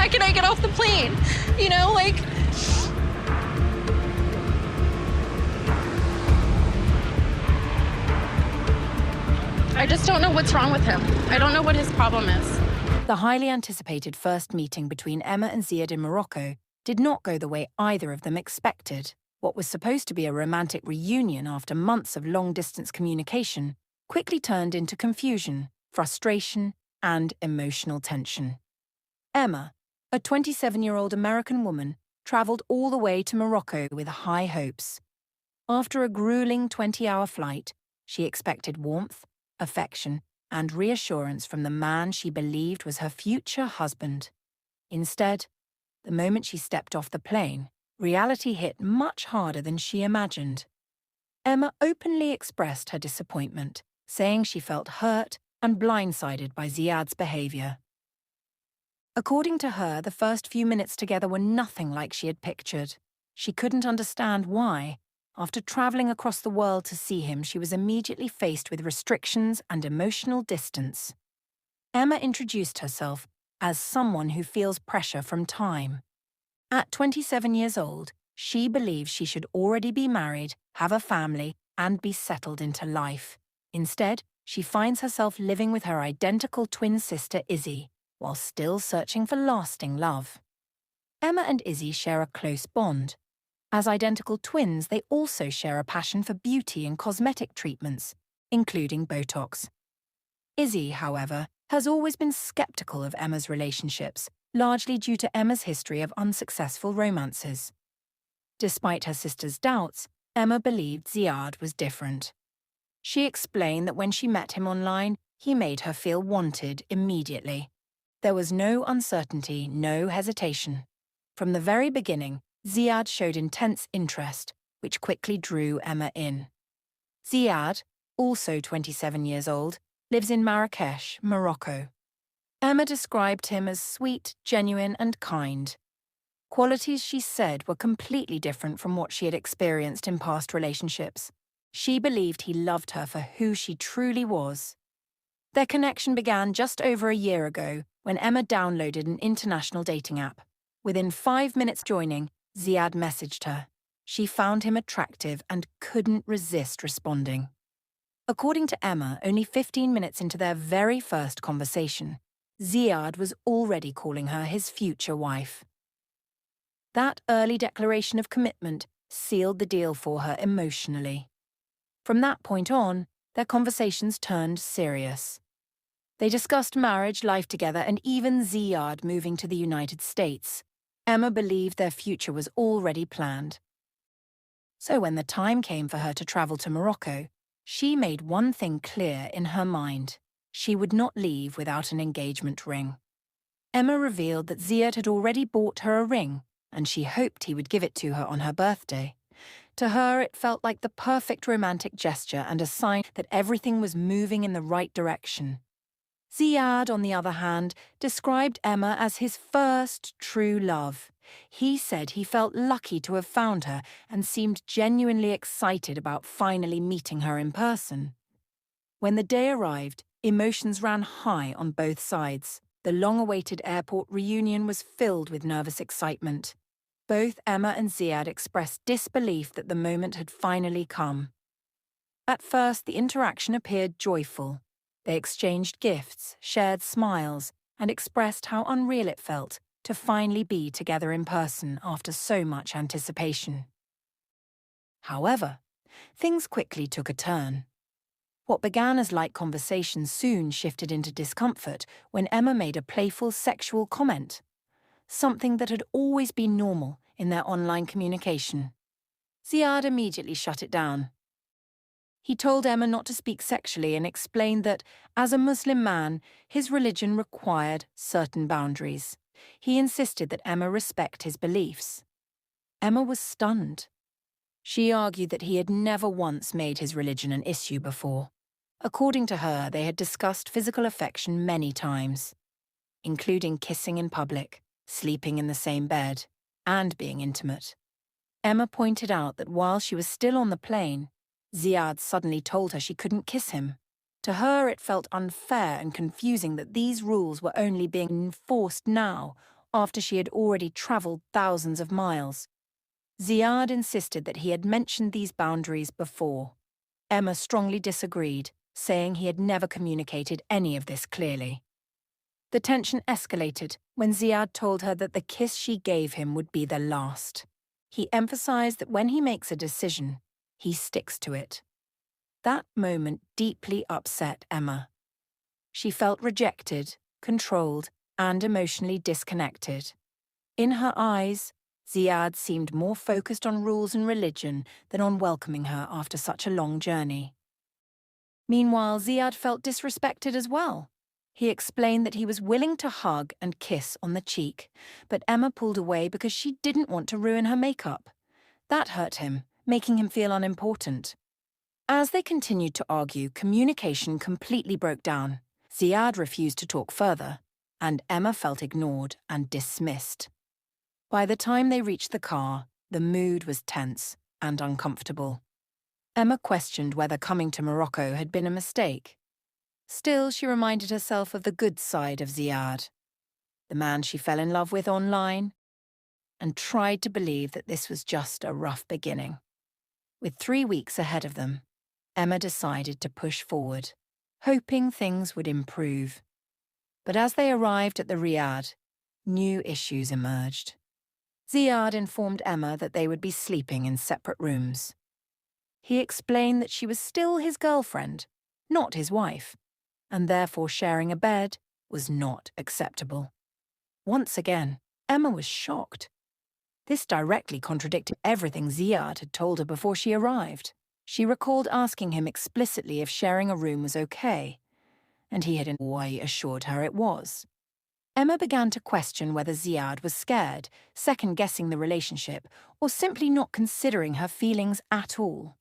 second I get off the plane. You know, like... I just don't know what's wrong with him. I don't know what his problem is. The highly anticipated first meeting between Emma and Ziad in Morocco did not go the way either of them expected. What was supposed to be a romantic reunion after months of long-distance communication quickly turned into confusion, frustration, and emotional tension. Emma, a 27-year-old American woman, traveled all the way to Morocco with high hopes. After a grueling 20-hour flight, she expected warmth, affection, and reassurance from the man she believed was her future husband. Instead, the moment she stepped off the plane, reality hit much harder than she imagined. Emma openly expressed her disappointment, saying she felt hurt and blindsided by ZIAD'S behavior. According to her, the first few minutes together were nothing like she had pictured. She couldn't understand why. After traveling across the world to see him, she was immediately faced with restrictions and emotional distance. Emma introduced herself as someone who feels pressure from time. At 27 years old, she believes she should already be married, have a family, and be settled into life. Instead, she finds herself living with her identical twin sister Izzy, while still searching for lasting love. Emma and Izzy share a close bond. As identical twins, they also share a passion for beauty and cosmetic treatments, including Botox. Izzy, however, has always been skeptical of Emma's relationships, largely due to Emma's history of unsuccessful romances. Despite her sister's doubts, Emma believed ZIAD was different. She explained that when she met him online, he made her feel wanted immediately. There was no uncertainty, no hesitation. From the very beginning, ZIAD showed intense interest, which quickly drew Emma in. ZIAD, also 27 years old, lives in Marrakech, Morocco. Emma described him as sweet, genuine, and kind. Qualities she said were completely different from what she had experienced in past relationships. She believed he loved her for who she truly was. Their connection began just over a year ago when Emma downloaded an international dating app. Within 5 minutes joining, ZIAD messaged her. She found him attractive and couldn't resist responding. According to Emma, only 15 minutes into their very first conversation, ZIAD was already calling her his future wife. That early declaration of commitment sealed the deal for her emotionally. From that point on, their conversations turned serious. They discussed marriage, life together, and even ZIAD moving to the United States. Emma believed their future was already planned. So when the time came for her to travel to Morocco, she made one thing clear in her mind. She would not leave without an engagement ring. Emma revealed that ZIAD had already bought her a ring, and she hoped he would give it to her on her birthday. To her, it felt like the perfect romantic gesture and a sign that everything was moving in the right direction. ZIAD, on the other hand, described Emma as his first true love. He said he felt lucky to have found her and seemed genuinely excited about finally meeting her in person. When the day arrived, emotions ran high on both sides. The long-awaited airport reunion was filled with nervous excitement. Both Emma and ZIAD expressed disbelief that the moment had finally come. At first, the interaction appeared joyful. They exchanged gifts, shared smiles, and expressed how unreal it felt to finally be together in person after so much anticipation. However, things quickly took a turn. What began as light conversation soon shifted into discomfort when Emma made a playful sexual comment, something that had always been normal in their online communication. ZIAD immediately shut it down. He told Emma not to speak sexually and explained that, as a Muslim man, his religion required certain boundaries. He insisted that Emma respect his beliefs. Emma was stunned. She argued that he had never once made his religion an issue before. According to her, they had discussed physical affection many times, including kissing in public, sleeping in the same bed, and being intimate. Emma pointed out that while she was still on the plane, ZIAD suddenly told her she couldn't kiss him. To her, it felt unfair and confusing that these rules were only being enforced now, after she had already travelled thousands of miles. Ziad insisted that he had mentioned these boundaries before. Emma strongly disagreed, saying he had never communicated any of this clearly. The tension escalated when Ziad told her that the kiss she gave him would be the last. He emphasized that when he makes a decision, he sticks to it. That moment deeply upset Emma. She felt rejected, controlled, and emotionally disconnected. In her eyes, Ziad seemed more focused on rules and religion than on welcoming her after such a long journey. Meanwhile, Ziad felt disrespected as well. He explained that he was willing to hug and kiss on the cheek, but Emma pulled away because she didn't want to ruin her makeup. That hurt him, making him feel unimportant. As they continued to argue, communication completely broke down. Ziad refused to talk further, and Emma felt ignored and dismissed. By the time they reached the car, the mood was tense and uncomfortable. Emma questioned whether coming to Morocco had been a mistake. Still, she reminded herself of the good side of Ziad, the man she fell in love with online, and tried to believe that this was just a rough beginning. With 3 weeks ahead of them, Emma decided to push forward, hoping things would improve. But as they arrived at the Riad, new issues emerged. Ziad informed Emma that they would be sleeping in separate rooms. He explained that she was still his girlfriend, not his wife, and therefore sharing a bed was not acceptable. Once again, Emma was shocked. This directly contradicted everything Ziad had told her before she arrived. She recalled asking him explicitly if sharing a room was okay, and he had in a way assured her it was. Emma began to question whether Ziad was scared, second-guessing the relationship, or simply not considering her feelings at all.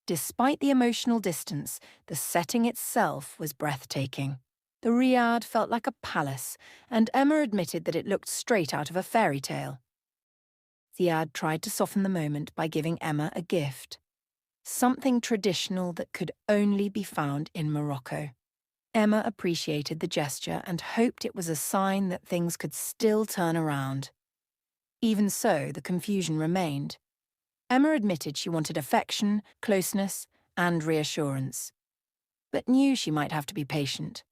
Despite the emotional distance, the setting itself was breathtaking. The Riad felt like a palace, and Emma admitted that it looked straight out of a fairy tale. Ziad tried to soften the moment by giving Emma a gift. Something traditional that could only be found in Morocco. Emma appreciated the gesture and hoped it was a sign that things could still turn around. Even so, the confusion remained. Emma admitted she wanted affection, closeness, and reassurance, but knew she might have to be patient.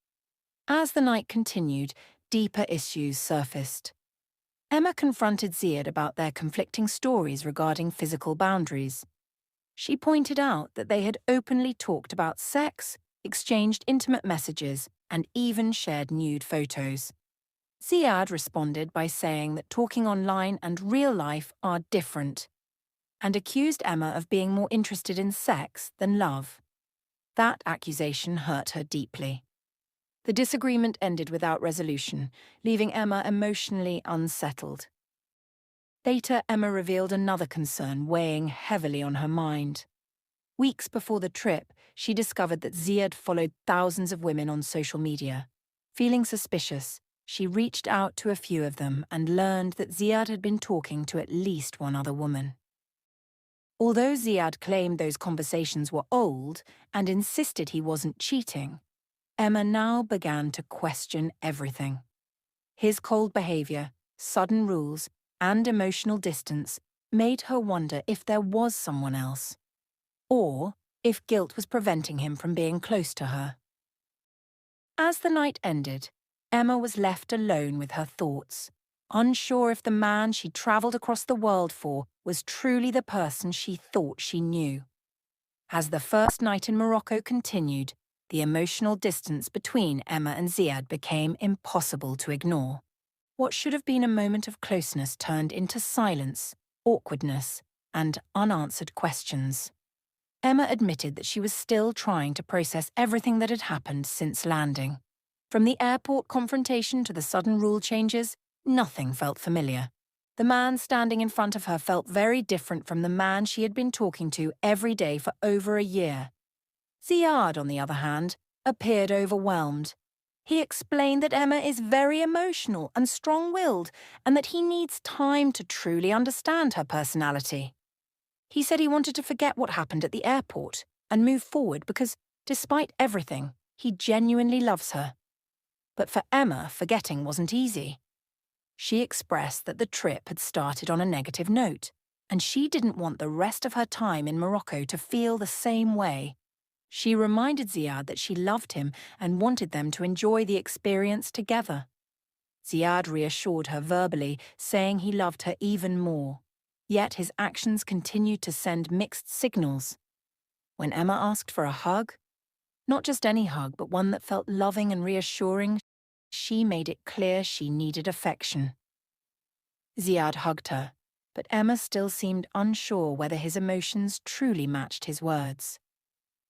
As the night continued, deeper issues surfaced. Emma confronted Ziad about their conflicting stories regarding physical boundaries. She pointed out that they had openly talked about sex, exchanged intimate messages, and even shared nude photos. Ziad responded by saying that talking online and real life are different, and accused Emma of being more interested in sex than love. That accusation hurt her deeply. The disagreement ended without resolution, leaving Emma emotionally unsettled. Later, Emma revealed another concern weighing heavily on her mind. Weeks before the trip, she discovered that Ziad followed thousands of women on social media. Feeling suspicious, she reached out to a few of them and learned that Ziad had been talking to at least one other woman. Although Ziad claimed those conversations were old and insisted he wasn't cheating, Emma now began to question everything. His cold behavior, sudden rules, and emotional distance made her wonder if there was someone else, or if guilt was preventing him from being close to her. As the night ended, Emma was left alone with her thoughts, unsure if the man she travelled across the world for was truly the person she thought she knew. As the first night in Morocco continued, the emotional distance between Emma and Ziad became impossible to ignore. What should have been a moment of closeness turned into silence, awkwardness, and unanswered questions. Emma admitted that she was still trying to process everything that had happened since landing. From the airport confrontation to the sudden rule changes, nothing felt familiar. The man standing in front of her felt very different from the man she had been talking to every day for over a year. Ziad, on the other hand, appeared overwhelmed. He explained that Emma is very emotional and strong-willed, and that he needs time to truly understand her personality. He said he wanted to forget what happened at the airport and move forward because, despite everything, he genuinely loves her. But for Emma, forgetting wasn't easy. She expressed that the trip had started on a negative note, and she didn't want the rest of her time in Morocco to feel the same way. She reminded Ziad that she loved him and wanted them to enjoy the experience together. Ziad reassured her verbally, saying he loved her even more. Yet his actions continued to send mixed signals. When Emma asked for a hug, not just any hug, but one that felt loving and reassuring, she made it clear she needed affection. Ziad hugged her, but Emma still seemed unsure whether his emotions truly matched his words.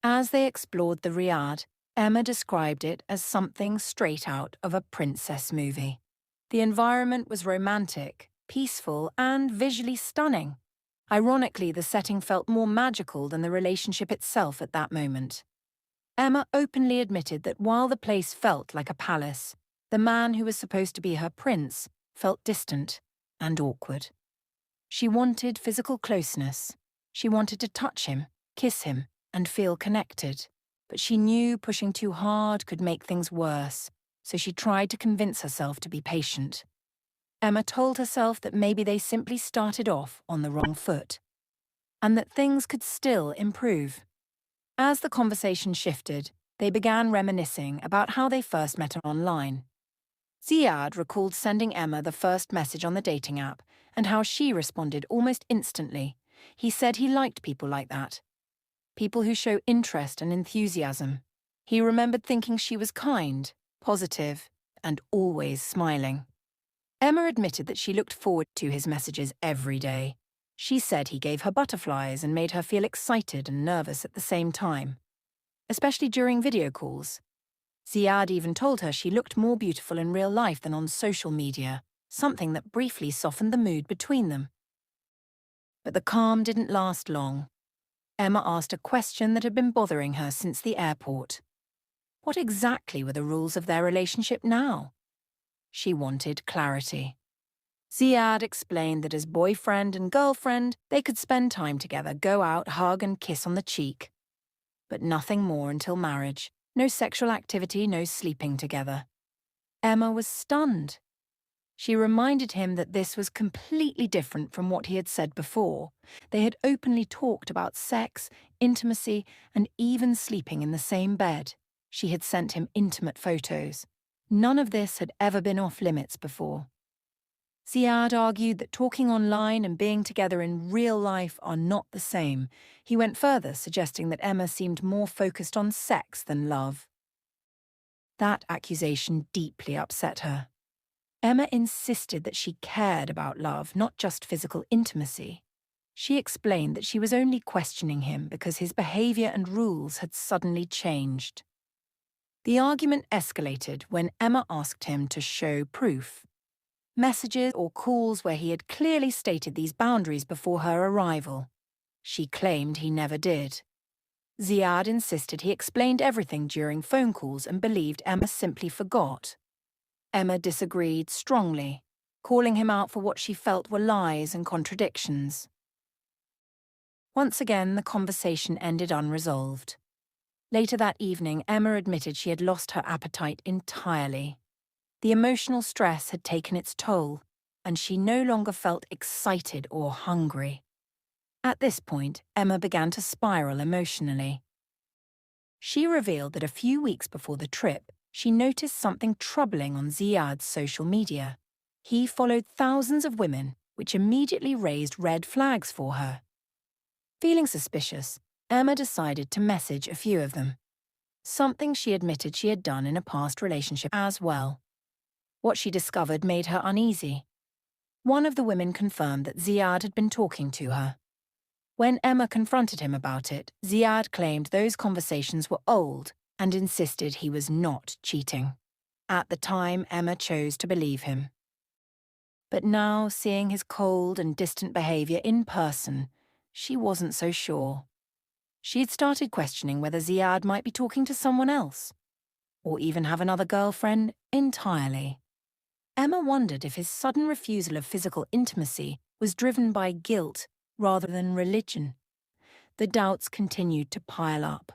As they explored the Riad, Emma described it as something straight out of a princess movie. The environment was romantic, peaceful, and visually stunning. Ironically, the setting felt more magical than the relationship itself at that moment. Emma openly admitted that while the place felt like a palace, the man who was supposed to be her prince felt distant and awkward. She wanted physical closeness. She wanted to touch him, kiss him, and feel connected. But she knew pushing too hard could make things worse, so she tried to convince herself to be patient. Emma told herself that maybe they simply started off on the wrong foot, and that things could still improve. As the conversation shifted, they began reminiscing about how they first met online. Ziad recalled sending Emma the first message on the dating app and how she responded almost instantly. He said he liked people like that. People who show interest and enthusiasm. He remembered thinking she was kind, positive, and always smiling. Emma admitted that she looked forward to his messages every day. She said he gave her butterflies and made her feel excited and nervous at the same time, especially during video calls. Ziad even told her she looked more beautiful in real life than on social media, something that briefly softened the mood between them. But the calm didn't last long. Emma asked a question that had been bothering her since the airport. What exactly were the rules of their relationship now? She wanted clarity. Ziad explained that as boyfriend and girlfriend, they could spend time together, go out, hug and kiss on the cheek. But nothing more until marriage. No sexual activity, no sleeping together. Emma was stunned. She reminded him that this was completely different from what he had said before. They had openly talked about sex, intimacy, and even sleeping in the same bed. She had sent him intimate photos. None of this had ever been off limits before. Ziad argued that talking online and being together in real life are not the same. He went further, suggesting that Emma seemed more focused on sex than love. That accusation deeply upset her. Emma insisted that she cared about love, not just physical intimacy. She explained that she was only questioning him because his behavior and rules had suddenly changed. The argument escalated when Emma asked him to show proof. Messages or calls where he had clearly stated these boundaries before her arrival. She claimed he never did. Ziad insisted he explained everything during phone calls and believed Emma simply forgot. Emma disagreed strongly, calling him out for what she felt were lies and contradictions. Once again, the conversation ended unresolved. Later that evening, Emma admitted she had lost her appetite entirely. The emotional stress had taken its toll, and she no longer felt excited or hungry. At this point, Emma began to spiral emotionally. She revealed that a few weeks before the trip, she noticed something troubling on Ziad's social media. He followed thousands of women, which immediately raised red flags for her. Feeling suspicious, Emma decided to message a few of them, something she admitted she had done in a past relationship as well. What she discovered made her uneasy. One of the women confirmed that Ziad had been talking to her. When Emma confronted him about it, Ziad claimed those conversations were old and insisted he was not cheating. At the time, Emma chose to believe him. But now, seeing his cold and distant behavior in person, she wasn't so sure. She'd started questioning whether Ziad might be talking to someone else, or even have another girlfriend entirely. Emma wondered if his sudden refusal of physical intimacy was driven by guilt rather than religion. The doubts continued to pile up.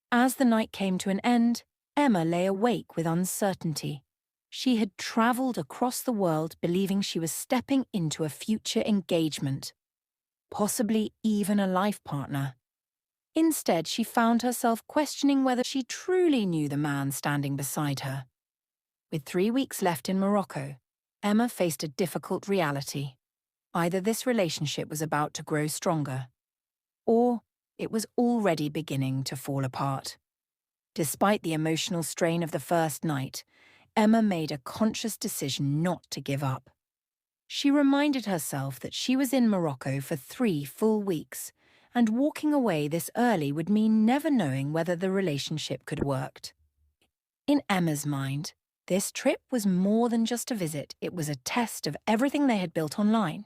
As the night came to an end, Emma lay awake with uncertainty. She had travelled across the world believing she was stepping into a future engagement, possibly even a life partner. Instead, she found herself questioning whether she truly knew the man standing beside her. With 3 weeks left in Morocco, Emma faced a difficult reality. Either this relationship was about to grow stronger, or it was already beginning to fall apart. Despite the emotional strain of the first night, Emma made a conscious decision not to give up. She reminded herself that she was in Morocco for 3 full weeks, and walking away this early would mean never knowing whether the relationship could have worked. In Emma's mind, this trip was more than just a visit. It was a test of everything they had built online.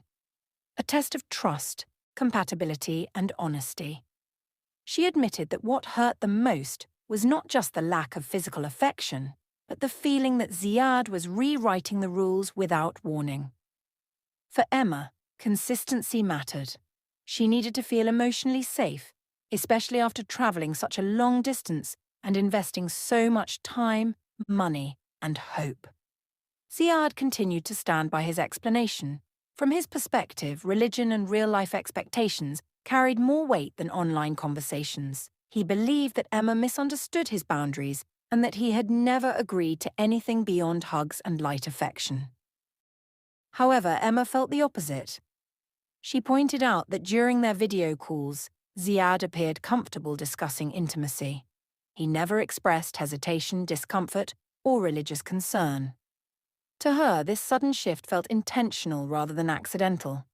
A test of trust, compatibility, and honesty. She admitted that what hurt them most was not just the lack of physical affection, but the feeling that Ziad was rewriting the rules without warning. For Emma, consistency mattered. She needed to feel emotionally safe, especially after travelling such a long distance and investing so much time, money, and hope. Ziad continued to stand by his explanation. From his perspective, religion and real-life expectations carried more weight than online conversations. He believed that Emma misunderstood his boundaries and that he had never agreed to anything beyond hugs and light affection. However, Emma felt the opposite. She pointed out that during their video calls, Ziad appeared comfortable discussing intimacy. He never expressed hesitation, discomfort, or religious concern. To her, this sudden shift felt intentional rather than accidental.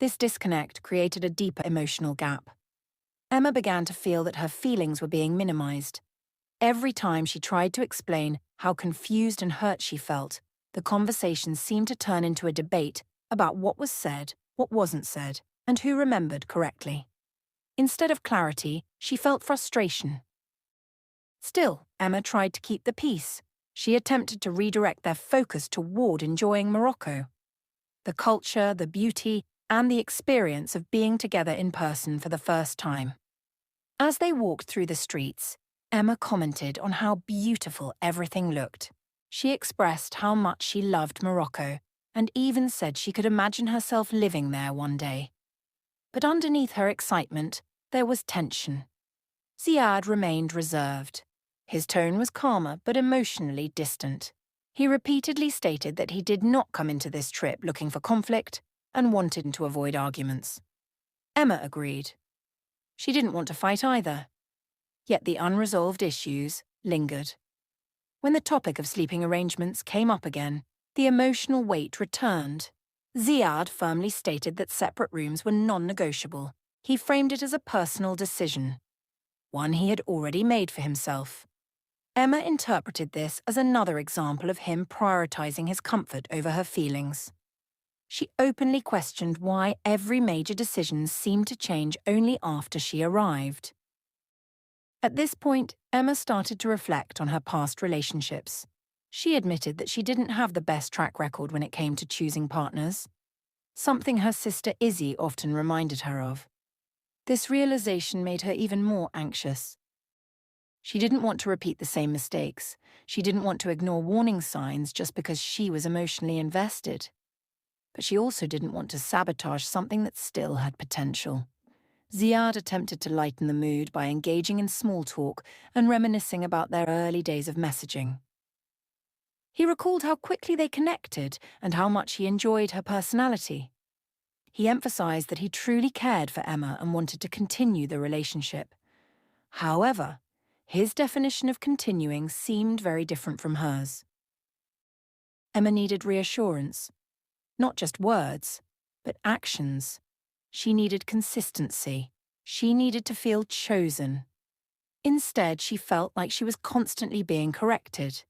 This disconnect created a deeper emotional gap. Emma began to feel that her feelings were being minimized. Every time she tried to explain how confused and hurt she felt, the conversation seemed to turn into a debate about what was said, what wasn't said, and who remembered correctly. Instead of clarity, she felt frustration. Still, Emma tried to keep the peace. She attempted to redirect their focus toward enjoying Morocco. The culture, the beauty, and the experience of being together in person for the first time. As they walked through the streets, Emma commented on how beautiful everything looked. She expressed how much she loved Morocco and even said she could imagine herself living there one day. But underneath her excitement, there was tension. Ziad remained reserved. His tone was calmer but emotionally distant. He repeatedly stated that he did not come into this trip looking for conflict and wanted to avoid arguments. Emma agreed. She didn't want to fight either. Yet the unresolved issues lingered. When the topic of sleeping arrangements came up again, the emotional weight returned. Ziad firmly stated that separate rooms were non-negotiable. He framed it as a personal decision, one he had already made for himself. Emma interpreted this as another example of him prioritizing his comfort over her feelings. She openly questioned why every major decision seemed to change only after she arrived. At this point, Emma started to reflect on her past relationships. She admitted that she didn't have the best track record when it came to choosing partners, something her sister Izzy often reminded her of. This realization made her even more anxious. She didn't want to repeat the same mistakes. She didn't want to ignore warning signs just because she was emotionally invested. But she also didn't want to sabotage something that still had potential. Ziad attempted to lighten the mood by engaging in small talk and reminiscing about their early days of messaging. He recalled how quickly they connected and how much he enjoyed her personality. He emphasized that he truly cared for Emma and wanted to continue the relationship. However, his definition of continuing seemed very different from hers. Emma needed reassurance. Not just words, but actions. She needed consistency. She needed to feel chosen. Instead, she felt like she was constantly being corrected.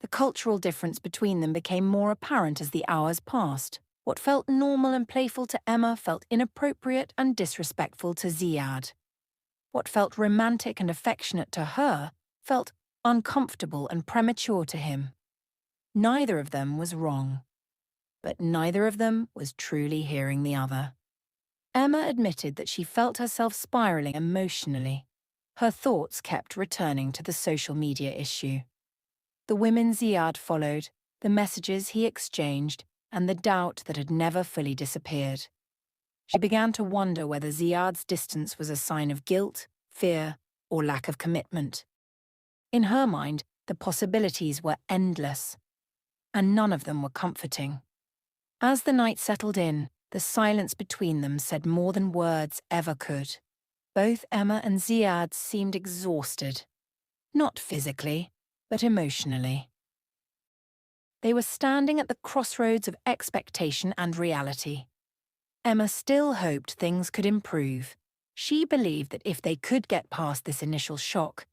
The cultural difference between them became more apparent as the hours passed. What felt normal and playful to Emma felt inappropriate and disrespectful to Ziad. What felt romantic and affectionate to her felt uncomfortable and premature to him. Neither of them was wrong, but neither of them was truly hearing the other. Emma admitted that she felt herself spiraling emotionally. Her thoughts kept returning to the social media issue. The women Ziad followed, the messages he exchanged, and the doubt that had never fully disappeared. She began to wonder whether Ziad's distance was a sign of guilt, fear, or lack of commitment. In her mind, the possibilities were endless, and none of them were comforting. As the night settled in, the silence between them said more than words ever could. Both Emma and Ziad seemed exhausted, not physically, but emotionally. They were standing at the crossroads of expectation and reality. Emma still hoped things could improve. She believed that if they could get past this initial shock,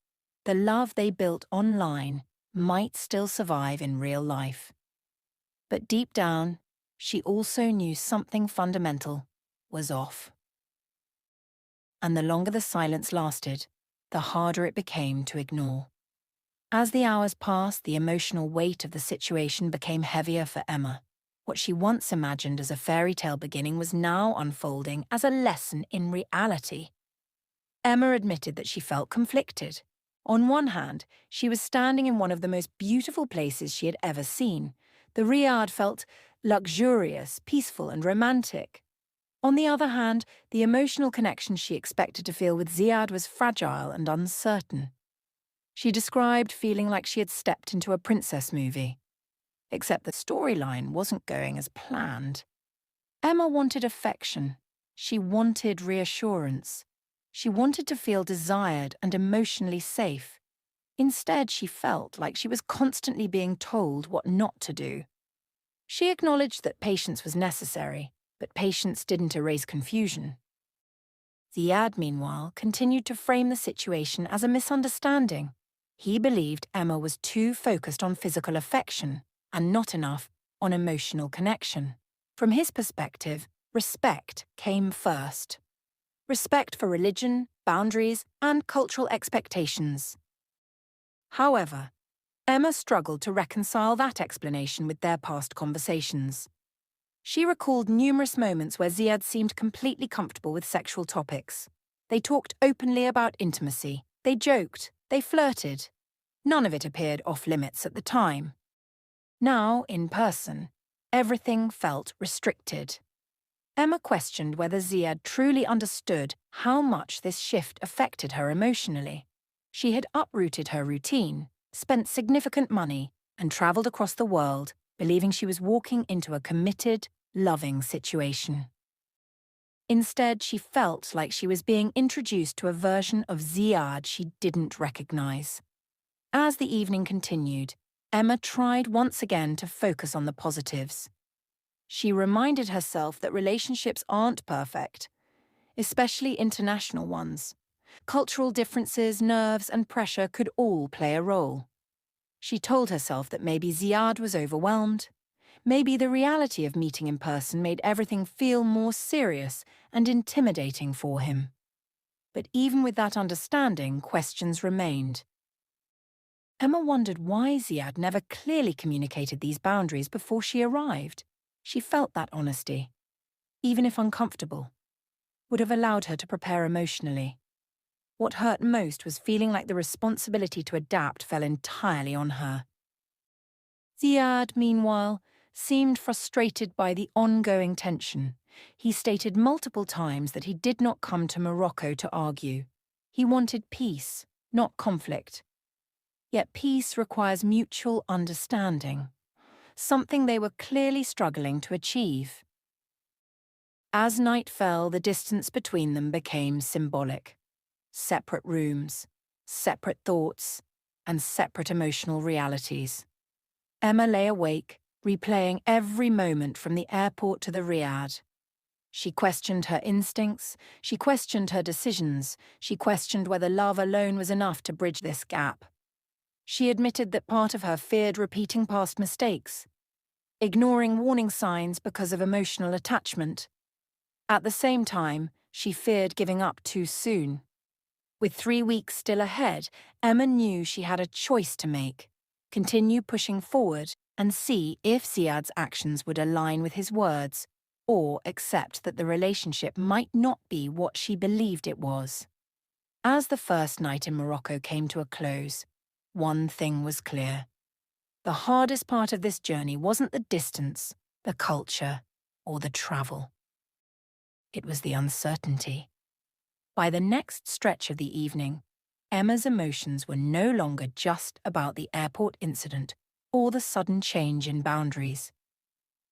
the love they built online might still survive in real life. But deep down, she also knew something fundamental was off. And the longer the silence lasted, the harder it became to ignore. As the hours passed, the emotional weight of the situation became heavier for Emma. What she once imagined as a fairy tale beginning was now unfolding as a lesson in reality. Emma admitted that she felt conflicted. On one hand, she was standing in one of the most beautiful places she had ever seen. The Riyadh felt luxurious, peaceful, and romantic. On the other hand, the emotional connection she expected to feel with Ziad was fragile and uncertain. She described feeling like she had stepped into a princess movie. Except the storyline wasn't going as planned. Emma wanted affection. She wanted reassurance. She wanted to feel desired and emotionally safe. Instead, she felt like she was constantly being told what not to do. She acknowledged that patience was necessary, but patience didn't erase confusion. Ziad, meanwhile, continued to frame the situation as a misunderstanding. He believed Emma was too focused on physical affection and not enough on emotional connection. From his perspective, respect came first. Respect for religion, boundaries, and cultural expectations. However, Emma struggled to reconcile that explanation with their past conversations. She recalled numerous moments where Ziad seemed completely comfortable with sexual topics. They talked openly about intimacy. They joked. They flirted. None of it appeared off-limits at the time. Now, in person, everything felt restricted. Emma questioned whether Ziad truly understood how much this shift affected her emotionally. She had uprooted her routine, spent significant money, and travelled across the world, believing she was walking into a committed, loving situation. Instead, she felt like she was being introduced to a version of Ziad she didn't recognise. As the evening continued, Emma tried once again to focus on the positives. She reminded herself that relationships aren't perfect, especially international ones. Cultural differences, nerves, and pressure could all play a role. She told herself that maybe Ziad was overwhelmed. Maybe the reality of meeting in person made everything feel more serious and intimidating for him. But even with that understanding, questions remained. Emma wondered why Ziad never clearly communicated these boundaries before she arrived. She felt that honesty, even if uncomfortable, would have allowed her to prepare emotionally. What hurt most was feeling like the responsibility to adapt fell entirely on her. Ziad, meanwhile, seemed frustrated by the ongoing tension. He stated multiple times that he did not come to Morocco to argue. He wanted peace, not conflict. Yet peace requires mutual understanding, something they were clearly struggling to achieve. As night fell, the distance between them became symbolic. Separate rooms, separate thoughts, and separate emotional realities. Emma lay awake, replaying every moment from the airport to the Riyadh. She questioned her instincts, she questioned her decisions, she questioned whether love alone was enough to bridge this gap. She admitted that part of her feared repeating past mistakes, ignoring warning signs because of emotional attachment. At the same time, she feared giving up too soon. With 3 weeks still ahead, Emma knew she had a choice to make: continue pushing forward and see if Ziad's actions would align with his words, or accept that the relationship might not be what she believed it was. As the first night in Morocco came to a close, one thing was clear. The hardest part of this journey wasn't the distance, the culture, or the travel. It was the uncertainty. By the next stretch of the evening, Emma's emotions were no longer just about the airport incident or the sudden change in boundaries.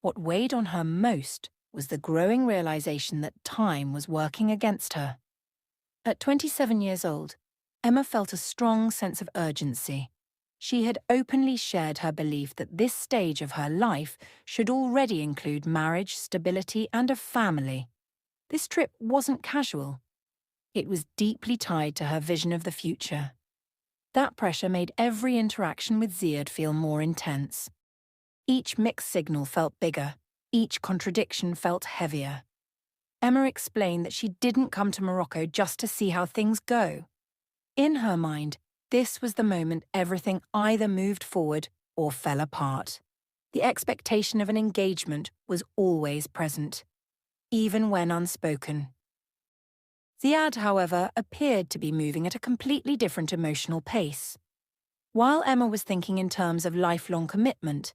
What weighed on her most was the growing realization that time was working against her. At 27 years old, Emma felt a strong sense of urgency. She had openly shared her belief that this stage of her life should already include marriage, stability, and a family. This trip wasn't casual. It was deeply tied to her vision of the future. That pressure made every interaction with ZIAD feel more intense. Each mixed signal felt bigger. Each contradiction felt heavier. Emma explained that she didn't come to Morocco just to see how things go. In her mind, this was the moment everything either moved forward or fell apart. The expectation of an engagement was always present, even when unspoken. ZIAD, however, appeared to be moving at a completely different emotional pace. While Emma was thinking in terms of lifelong commitment,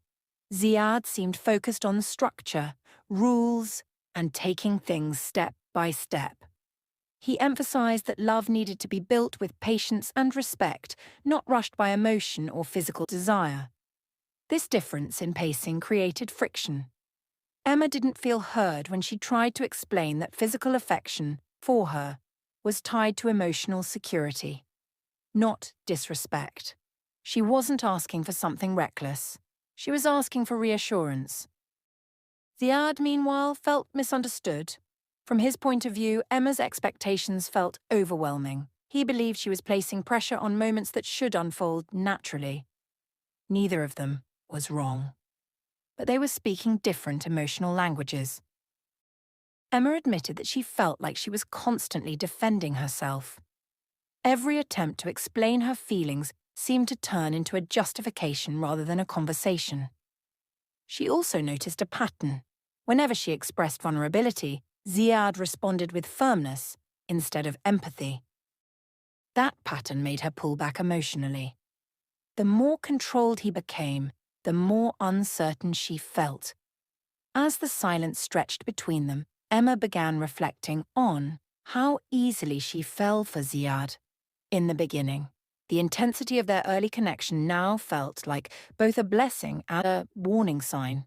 ZIAD seemed focused on structure, rules, and taking things step by step. He emphasized that love needed to be built with patience and respect, not rushed by emotion or physical desire. This difference in pacing created friction. Emma didn't feel heard when she tried to explain that physical affection, for her, was tied to emotional security, not disrespect. She wasn't asking for something reckless. She was asking for reassurance. ZIAD, meanwhile, felt misunderstood. From his point of view, Emma's expectations felt overwhelming. He believed she was placing pressure on moments that should unfold naturally. Neither of them was wrong. But they were speaking different emotional languages. Emma admitted that she felt like she was constantly defending herself. Every attempt to explain her feelings seemed to turn into a justification rather than a conversation. She also noticed a pattern. Whenever she expressed vulnerability, ZIAD responded with firmness instead of empathy. That pattern made her pull back emotionally. The more controlled he became, the more uncertain she felt. As the silence stretched between them, Emma began reflecting on how easily she fell for ZIAD. In the beginning, the intensity of their early connection now felt like both a blessing and a warning sign.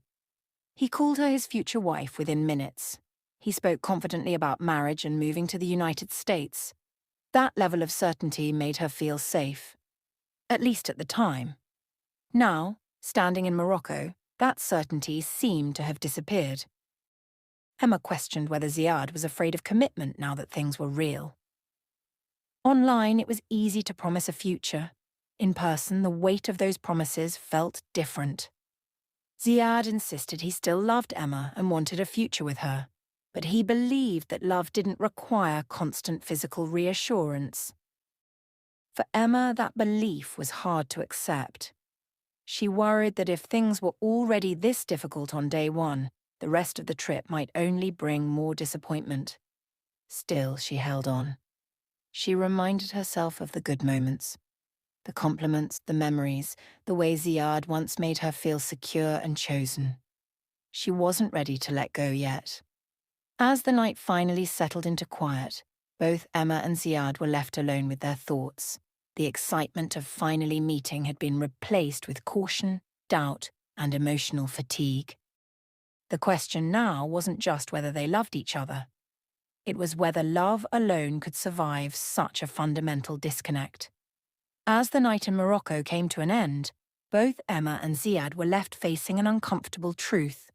He called her his future wife within minutes. He spoke confidently about marriage and moving to the United States. That level of certainty made her feel safe, at least at the time. Now, standing in Morocco, that certainty seemed to have disappeared. Emma questioned whether ZIAD was afraid of commitment now that things were real. Online, it was easy to promise a future. In person, the weight of those promises felt different. ZIAD insisted he still loved Emma and wanted a future with her, but he believed that love didn't require constant physical reassurance. For Emma, that belief was hard to accept. She worried that if things were already this difficult on day one, the rest of the trip might only bring more disappointment. Still, she held on. She reminded herself of the good moments, the compliments, the memories, the way ZIAD once made her feel secure and chosen. She wasn't ready to let go yet. As the night finally settled into quiet, both Emma and ZIAD were left alone with their thoughts. The excitement of finally meeting had been replaced with caution, doubt, and emotional fatigue. The question now wasn't just whether they loved each other. It was whether love alone could survive such a fundamental disconnect. As the night in Morocco came to an end, both Emma and ZIAD were left facing an uncomfortable truth.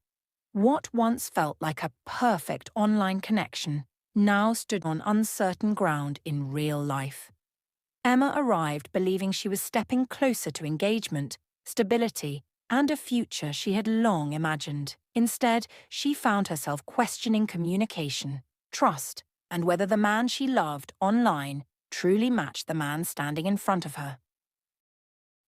What once felt like a perfect online connection now stood on uncertain ground in real life. Emma arrived believing she was stepping closer to engagement, stability, and a future she had long imagined. Instead, she found herself questioning communication, trust, and whether the man she loved online truly matched the man standing in front of her.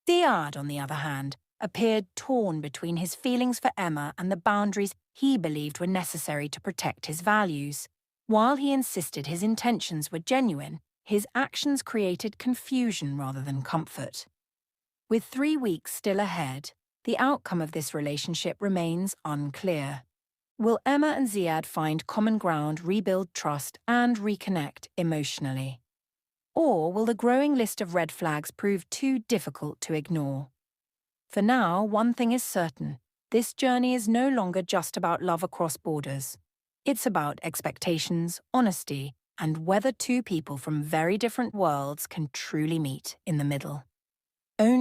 ZIAD, on the other hand, appeared torn between his feelings for Emma and the boundaries he believed were necessary to protect his values. While he insisted his intentions were genuine, his actions created confusion rather than comfort. With 3 weeks still ahead, the outcome of this relationship remains unclear. Will Emma and Ziad find common ground, rebuild trust, and reconnect emotionally? Or will the growing list of red flags prove too difficult to ignore? For now, one thing is certain. This journey is no longer just about love across borders. It's about expectations, honesty, and whether two people from very different worlds can truly meet in the middle. Only